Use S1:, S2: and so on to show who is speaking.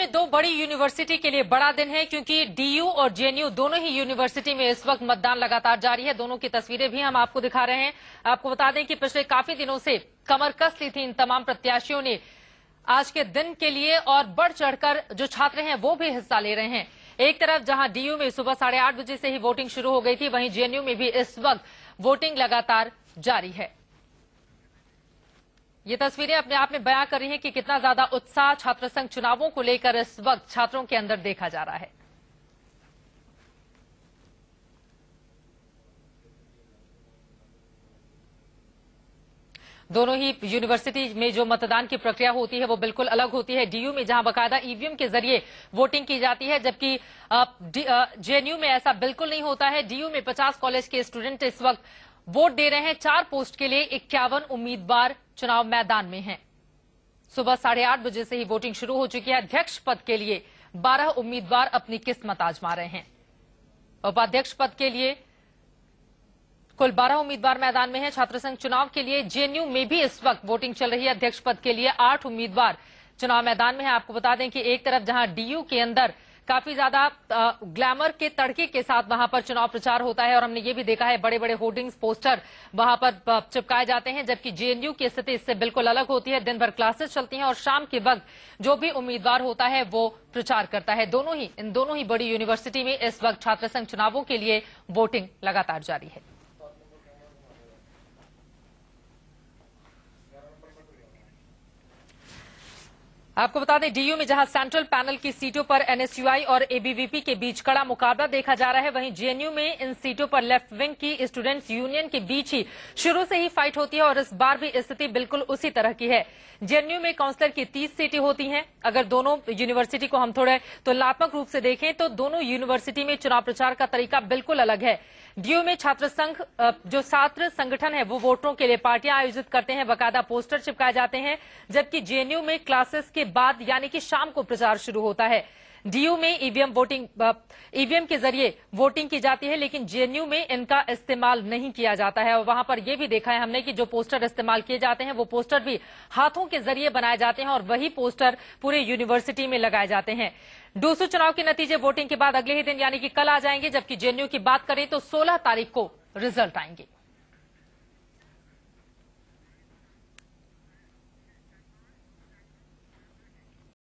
S1: में दो बड़ी यूनिवर्सिटी के लिए बड़ा दिन है, क्योंकि डीयू और जेएनयू दोनों ही यूनिवर्सिटी में इस वक्त मतदान लगातार जारी है। दोनों की तस्वीरें भी हम आपको दिखा रहे हैं। आपको बता दें कि पिछले काफी दिनों से कमर कस ली थी इन तमाम प्रत्याशियों ने आज के दिन के लिए, और बढ़ चढ़कर जो छात्र हैं वो भी हिस्सा ले रहे हैं। एक तरफ जहां डीयू में सुबह 8:30 बजे से ही वोटिंग शुरू हो गई थी, वहीं जेएनयू में भी इस वक्त वोटिंग लगातार जारी है। ये तस्वीरें अपने आप में बयां कर रही हैं कि कितना ज्यादा उत्साह छात्र संघ चुनावों को लेकर इस वक्त छात्रों के अंदर देखा जा रहा है। दोनों ही यूनिवर्सिटी में जो मतदान की प्रक्रिया होती है वो बिल्कुल अलग होती है। डीयू में जहां बाकायदा ईवीएम के जरिए वोटिंग की जाती है, जबकि जेएनयू में ऐसा बिल्कुल नहीं होता है। डीयू में 50 कॉलेज के स्टूडेंट इस वक्त वोट दे रहे हैं। 4 पोस्ट के लिए 51 उम्मीदवार चुनाव मैदान में हैं। सुबह 8:30 बजे से ही वोटिंग शुरू हो चुकी है। अध्यक्ष पद के लिए 12 उम्मीदवार अपनी किस्मत आजमा रहे हैं। उपाध्यक्ष पद के लिए कुल 12 उम्मीदवार मैदान में हैं। छात्र संघ चुनाव के लिए जेएनयू में भी इस वक्त वोटिंग चल रही है। अध्यक्ष पद के लिए 8 उम्मीदवार चुनाव मैदान में है। आपको बता दें कि एक तरफ जहां डीयू के अंदर काफी ज्यादा ग्लैमर के तड़के के साथ वहां पर चुनाव प्रचार होता है, और हमने ये भी देखा है बड़े बड़े होर्डिंग्स, पोस्टर वहां पर चिपकाए जाते हैं, जबकि जेएनयू की स्थिति इससे बिल्कुल अलग होती है। दिन भर क्लासेस चलती हैं और शाम के वक्त जो भी उम्मीदवार होता है वो प्रचार करता है। इन दोनों ही बड़ी यूनिवर्सिटी में इस वक्त छात्र संघ चुनावों के लिए वोटिंग लगातार जारी है। आपको बता दें डीयू में जहां सेंट्रल पैनल की सीटों पर एनएसयूआई और एबीवीपी के बीच कड़ा मुकाबला देखा जा रहा है, वहीं जेएनयू में इन सीटों पर लेफ्ट विंग की स्टूडेंट्स यूनियन के बीच ही शुरू से ही फाइट होती है, और इस बार भी स्थिति बिल्कुल उसी तरह की है। जेएनयू में काउंसलर की 30 सीटें होती हैं। अगर दोनों यूनिवर्सिटी को हम थोड़े तुलनात्मक रूप से देखें तो दोनों यूनिवर्सिटी में चुनाव प्रचार का तरीका बिल्कुल अलग है। डीयू में छात्र संघ जो छात्र संगठन है वो वोटरों के लिए पार्टियां आयोजित करते हैं, बाकायदा पोस्टर चिपकाए जाते हैं, जबकि जेएनयू में क्लासेस के बाद यानी कि शाम को प्रचार शुरू होता है। डीयू में ईवीएम के जरिए वोटिंग की जाती है, लेकिन जेएनयू में इनका इस्तेमाल नहीं किया जाता है। और वहां पर यह भी देखा है हमने कि जो पोस्टर इस्तेमाल किए जाते हैं वो पोस्टर भी हाथों के जरिए बनाए जाते हैं, और वही पोस्टर पूरे यूनिवर्सिटी में लगाए जाते हैं। डूसू चुनाव के नतीजे वोटिंग के बाद अगले ही दिन यानी कि कल आ जाएंगे, जबकि जेएनयू की बात करें तो 16 तारीख को रिजल्ट आएंगे।